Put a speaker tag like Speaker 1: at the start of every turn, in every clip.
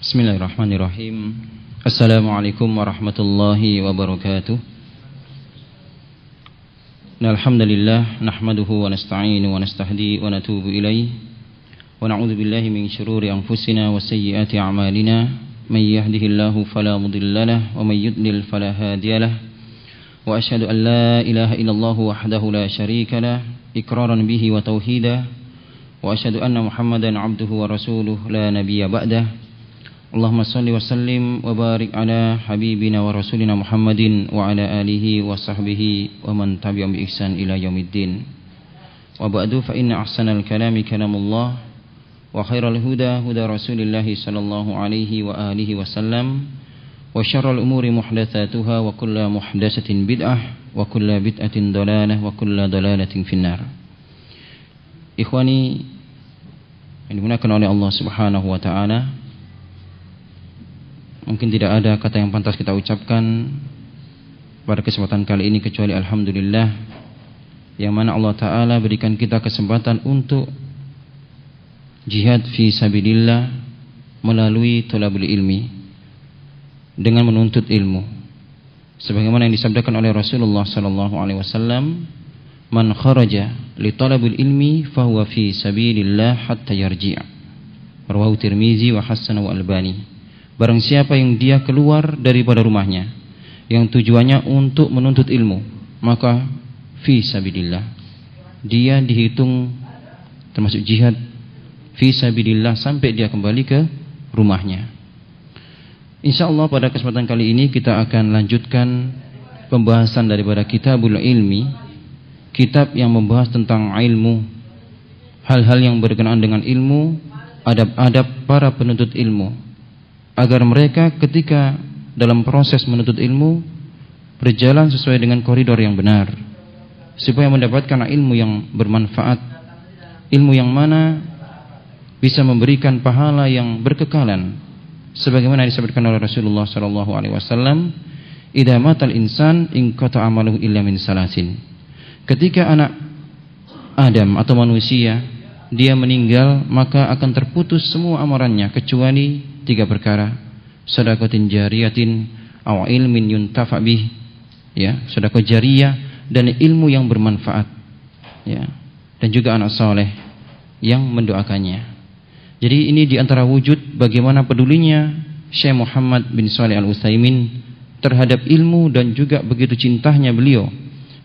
Speaker 1: Bismillahirrahmanirrahim. Assalamualaikum warahmatullahi wabarakatuh. Alhamdulillah nahmaduhu wa nasta'inu wa nastahdi wa natubu ilaih wa na'udzu billahi min syururi anfusina wa sayyiati a'malina may yahdihillahu fala mudhillalah wa may yudlil fala hadiyalah wa asyhadu an la ilaha illallah wahdahu la syarikalah iqraran bihi wa tauhida wa asyhadu anna Muhammadan 'abduhu wa rasuluh la nabiyya ba'dah. Allahumma salli wa sallim wa barik ala habibina wa rasulina Muhammadin wa ala alihi wa sahbihi wa man tabi'ahum bi ihsan ila yaumiddin. Wa ba'du fa inna ahsanal kalami kalamullah wa khairal huda huda Rasulillah sallallahu alaihi wa alihi wasallam wa syarrul umuri muhdatsatuha wa kullu muhdatsatin bid'ah wa kullu bid'atin dalalah wa kullu dalalatin finnar. Ikhwani yang dimuliakan oleh Allah Subhanahu wa taala, mungkin tidak ada kata yang pantas kita ucapkan pada kesempatan kali ini kecuali alhamdulillah, yang mana Allah Ta'ala berikan kita kesempatan untuk jihad fi sabilillah melalui thalabul ilmi, dengan menuntut ilmu, sebagaimana yang disabdakan oleh Rasulullah SAW, man kharaja li talabil ilmi fahuwa fi sabilillah hatta yarji'a, rawahu Tirmizi wa Hasan wa Albani. Barang siapa yang dia keluar daripada rumahnya yang tujuannya untuk menuntut ilmu, maka fi sabilillah, dia dihitung termasuk jihad fi sabilillah sampai dia kembali ke rumahnya. Insyaallah pada kesempatan kali ini kita akan lanjutkan pembahasan daripada Kitabul Ilmi, kitab yang membahas tentang ilmu, hal-hal yang berkenaan dengan ilmu, adab-adab para penuntut ilmu, agar mereka ketika dalam proses menuntut ilmu berjalan sesuai dengan koridor yang benar, supaya mendapatkan ilmu yang bermanfaat, ilmu yang mana bisa memberikan pahala yang berkekalan, sebagaimana disebutkan oleh Rasulullah SAW, idza matal insan inqata amaluhu illa min salasin. Ketika anak Adam atau manusia dia meninggal, maka akan terputus semua amarannya kecuali 3 perkara: sedekatin jariyatin aw ilmin yuntafa bih, ya, sedekah jariyah dan ilmu yang bermanfaat, ya, dan juga anak saleh yang mendoakannya. Jadi ini diantara wujud bagaimana pedulinya Syekh Muhammad bin Shalih Al-Utsaimin terhadap ilmu, dan juga begitu cintanya beliau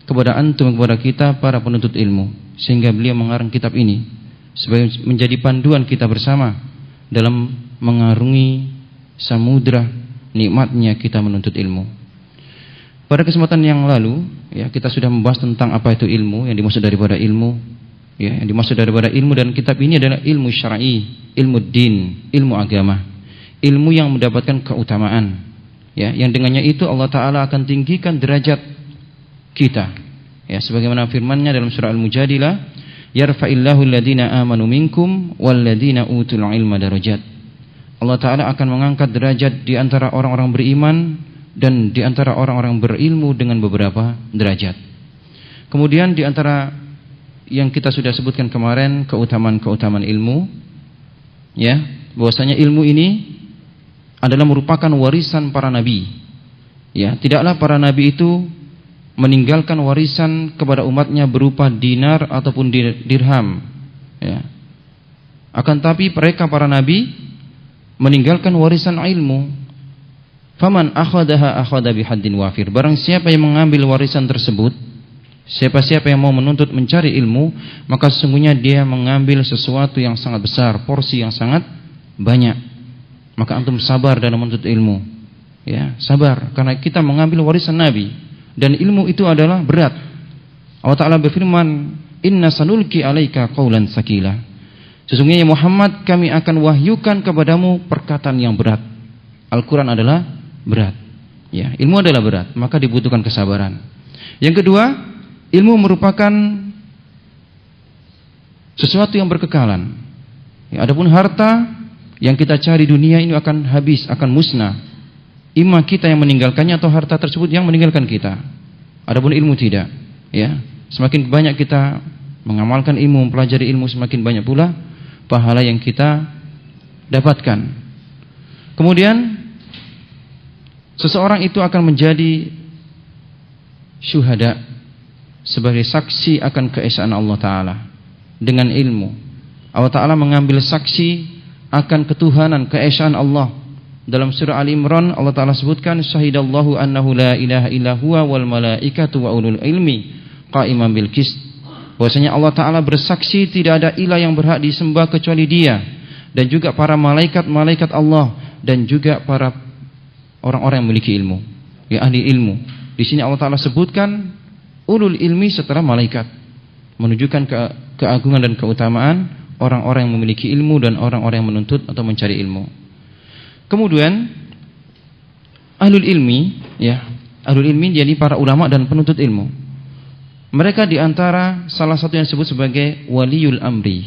Speaker 1: kepada antum, kepada kita para penuntut ilmu, sehingga beliau mengarang kitab ini sebagai menjadi panduan kita bersama dalam mengarungi samudra nikmatnya kita menuntut ilmu. Pada kesempatan yang lalu, ya, kita sudah membahas tentang apa itu ilmu, yang dimaksud daripada ilmu, ya, yang dimaksud daripada ilmu, dan kitab ini adalah ilmu syar'i, ilmu din, ilmu agama, ilmu yang mendapatkan keutamaan, ya, yang dengannya itu Allah Ta'ala akan tinggikan derajat kita, ya, sebagaimana firman-Nya dalam surah Al-Mujadilah, yarfa'illahu alladhina amanu minkum walladhina utul ilma darajat. Allah Ta'ala akan mengangkat derajat di antara orang-orang beriman dan di antara orang-orang berilmu dengan beberapa derajat. Kemudian di antara yang kita sudah sebutkan kemarin, keutamaan-keutamaan ilmu, ya, bahwasanya ilmu ini adalah merupakan warisan para nabi. Ya, tidaklah para nabi itu meninggalkan warisan kepada umatnya berupa dinar ataupun dirham, ya. Akan tapi mereka para nabi meninggalkan warisan ilmu. Faman akhadaha akhadha bihaddin wafir. Barang siapa yang mengambil warisan tersebut, siapa-siapa yang mau menuntut mencari ilmu, maka sesungguhnya dia mengambil sesuatu yang sangat besar, porsi yang sangat banyak. Maka antum sabar dalam menuntut ilmu, ya, sabar, karena kita mengambil warisan Nabi, dan ilmu itu adalah berat. Allah Ta'ala berfirman, inna sanulki alaika qaulan sakila. Sesungguhnya Muhammad, kami akan wahyukan kepadamu perkataan yang berat. Al-Quran adalah berat, ya, ilmu adalah berat, maka dibutuhkan kesabaran. Yang kedua, ilmu merupakan sesuatu yang berkekalan, ya, adapun harta yang kita cari dunia ini akan habis, akan musnah. Ima kita yang meninggalkannya atau harta tersebut yang meninggalkan kita. Adapun ilmu tidak, ya, semakin banyak kita mengamalkan ilmu, mempelajari ilmu, semakin banyak pula pahala yang kita dapatkan. Kemudian seseorang itu akan menjadi syuhada, sebagai saksi akan keesaan Allah Ta'ala dengan ilmu. Allah Ta'ala mengambil saksi akan ketuhanan, keesaan Allah. Dalam surah Ali Imran Allah Ta'ala sebutkan, syahidallahu annahu la ilaha illa huwa wal malaikatu wa ulul ilmi qa'iman bil qist. Bahwasanya Allah Ta'ala bersaksi tidak ada ilah yang berhak disembah kecuali Dia, dan juga para malaikat-malaikat Allah, dan juga para orang-orang yang memiliki ilmu, ya ahli ilmu. Di sini Allah Ta'ala sebutkan ulul ilmi setelah malaikat, menunjukkan keagungan dan keutamaan orang-orang yang memiliki ilmu dan orang-orang yang menuntut atau mencari ilmu. Kemudian ahlul ilmi, ya, ahlul ilmi jadi para ulama dan penuntut ilmu. Mereka diantara salah satu yang disebut sebagai waliul amri,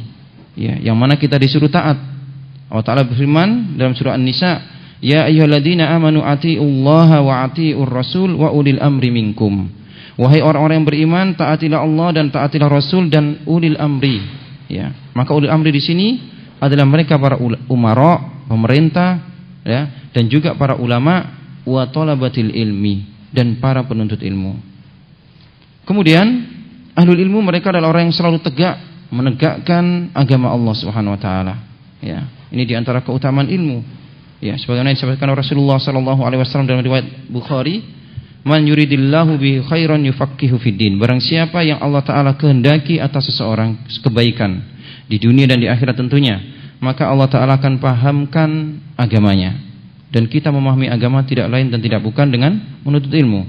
Speaker 1: ya, yang mana kita disuruh taat. Allah Ta'ala berfirman dalam surah An-Nisa, ya ayyuhalladzina amanu atiiullaha wa atiiur rasul wa ulil amri minkum. Wahai orang-orang yang beriman, taatilah Allah dan taatilah Rasul dan ulil amri. Ya, maka ulil amri di sini adalah mereka para umara, pemerintah, ya, dan juga para ulama wa talabatil ilmi, dan para penuntut ilmu. Kemudian ahlul ilmu mereka adalah orang yang selalu tegak menegakkan agama Allah Subhanahu wa taala. Ya, ini di antara keutamaan ilmu. Ya, sebagaimana disebutkan Rasulullah sallallahu alaihi wasallam dalam riwayat Bukhari, man yuridillahu bi khairan yufaqihu fiddin. Barang siapa yang Allah Ta'ala kehendaki atas seseorang kebaikan di dunia dan di akhirat tentunya, maka Allah Ta'ala akan pahamkan agamanya. Dan kita memahami agama tidak lain dan tidak bukan dengan menuntut ilmu.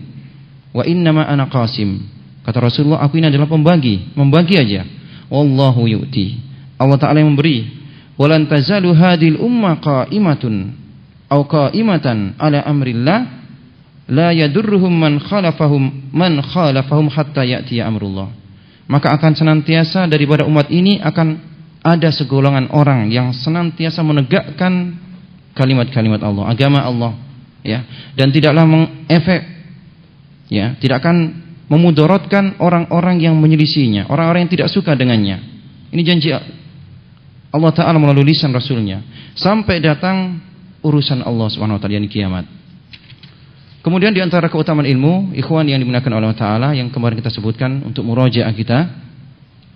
Speaker 1: Wa innama ana qasim. Kata Rasulullah, aku ini adalah membagi aja. Wallahu yu'ti. Allah Ta'ala yang memberi. Walan tazalu hadil umma qa'imatun aw qa'imatan ala amrillah la yadurruhum man khalafahum hatta ya'tiya amrullah. Maka akan senantiasa daripada umat ini akan ada segolongan orang yang senantiasa menegakkan kalimat-kalimat Allah, agama Allah, ya, dan tidaklah mengefek, ya, tidak akan memudaratkan orang-orang yang menyelisihinya, orang-orang yang tidak suka dengannya. Ini janji Allah Ta'ala melalui lisan Rasulnya sampai datang urusan Allah Subhanahu wa taala, yakni kiamat. Kemudian di antara keutamaan ilmu, ikhwan yang dimuliakan oleh Allah Ta'ala, yang kemarin kita sebutkan untuk murajaah kita,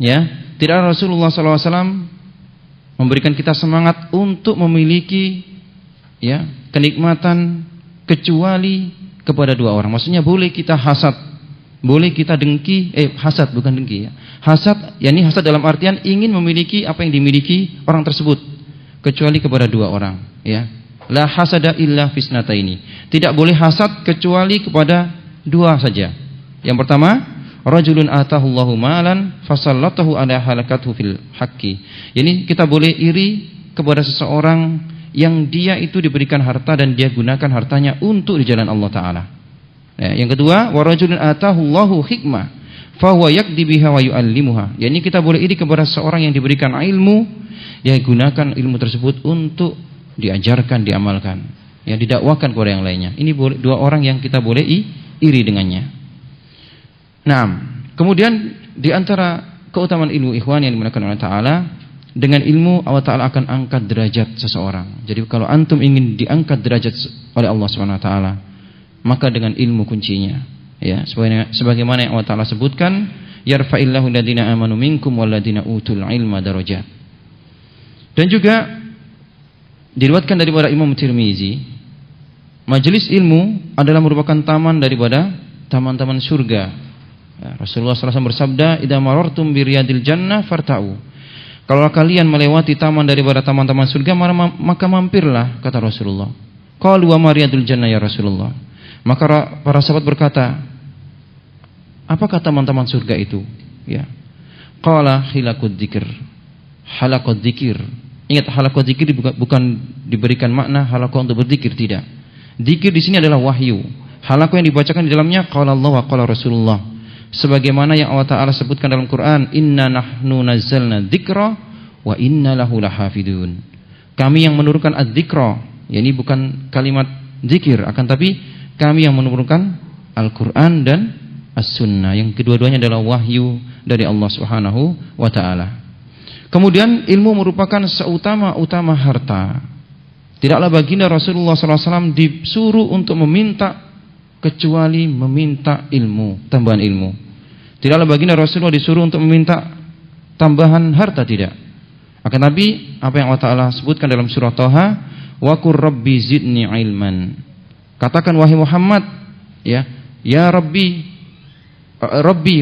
Speaker 1: ya, tidak Rasulullah SAW memberikan kita semangat untuk memiliki, ya, kenikmatan kecuali kepada dua orang. Maksudnya boleh kita hasad, boleh kita dengki, hasad bukan dengki, ya. Hasad, yakni hasad dalam artian ingin memiliki apa yang dimiliki orang tersebut, kecuali kepada dua orang, ya. La hasada illa fisnataini. Tidak boleh hasad kecuali kepada dua saja. Yang pertama, rajulun atahullahu malan fasallatahu ala halakathu fil haqqi. Ini kita boleh iri kepada seseorang yang dia itu diberikan harta dan dia gunakan hartanya untuk di jalan Allah Ta'ala. Ya, yang kedua, wa rajulun atahullahu hikmah fahuwa yakdi biha wa yu'allimuha. Yani kita boleh iri kepada seseorang yang diberikan ilmu, dia gunakan ilmu tersebut untuk diajarkan, diamalkan, ya, didakwakan kepada yang lainnya. Ini dua orang yang kita boleh iri dengannya. Nah, kemudian di antara keutamaan ilmu, ikhwan yang dimuliakan oleh Ta'ala, dengan ilmu Allah Ta'ala akan angkat derajat seseorang. Jadi kalau antum ingin diangkat derajat oleh Allah Subhanahu wa taala, maka dengan ilmu kuncinya, ya, sebagaimana yang Allah Ta'ala sebutkan, yarfa'illahu alladziina aamanu minkum walladziina utul ilma darajat. Dan juga diriwayatkan daripada Imam Tirmizi, majelis ilmu adalah merupakan taman daripada taman-taman surga. Ya, Rasulullah SAW bersabda, idza marartum bi riyadil jannah farta'u. Kalau kalian melewati taman daripada taman-taman surga, maka mampirlah, kata Rasulullah. Qalu wa ma riyadul jannah ya Rasulullah. Maka para sahabat berkata, apakah taman-taman surga itu? Ya. Qala hilaqud dzikr. Halaqud dzikir. Ingat, halaqah zikir bukan diberikan makna halaqah untuk berzikir, tidak. Zikir di sini adalah wahyu. Halaqah yang dibacakan di dalamnya qala Allah wa qala Rasulullah. Sebagaimana yang Allah Ta'ala sebutkan dalam Quran, inna nahnu nazzalna dzikra wa inna lahu lahafidun. Kami yang menurunkan adz-dzikra, yakni bukan kalimat zikir, akan tapi kami yang menurunkan Al-Quran dan As-Sunnah, yang kedua-duanya adalah wahyu dari Allah Subhanahu wa taala. Kemudian ilmu merupakan seutama-utama harta. Tidaklah baginda Rasulullah SAW disuruh untuk meminta kecuali meminta ilmu, tambahan ilmu. Tidaklah baginda Rasulullah disuruh untuk meminta tambahan harta, tidak. Akan tapi apa yang Allah Ta'ala sebutkan dalam surah Thaha, wa qur rabbi zidni ilman. Katakan wahai Muhammad, ya Rabbi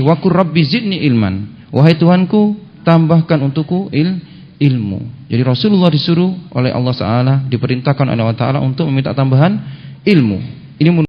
Speaker 1: wa qur rabbi zidni ilman. Wahai Tuhanku, tambahkan untukku ilmu. Jadi Rasulullah disuruh oleh Allah Ta'ala, diperintahkan oleh Allah Ta'ala untuk meminta tambahan ilmu. Ini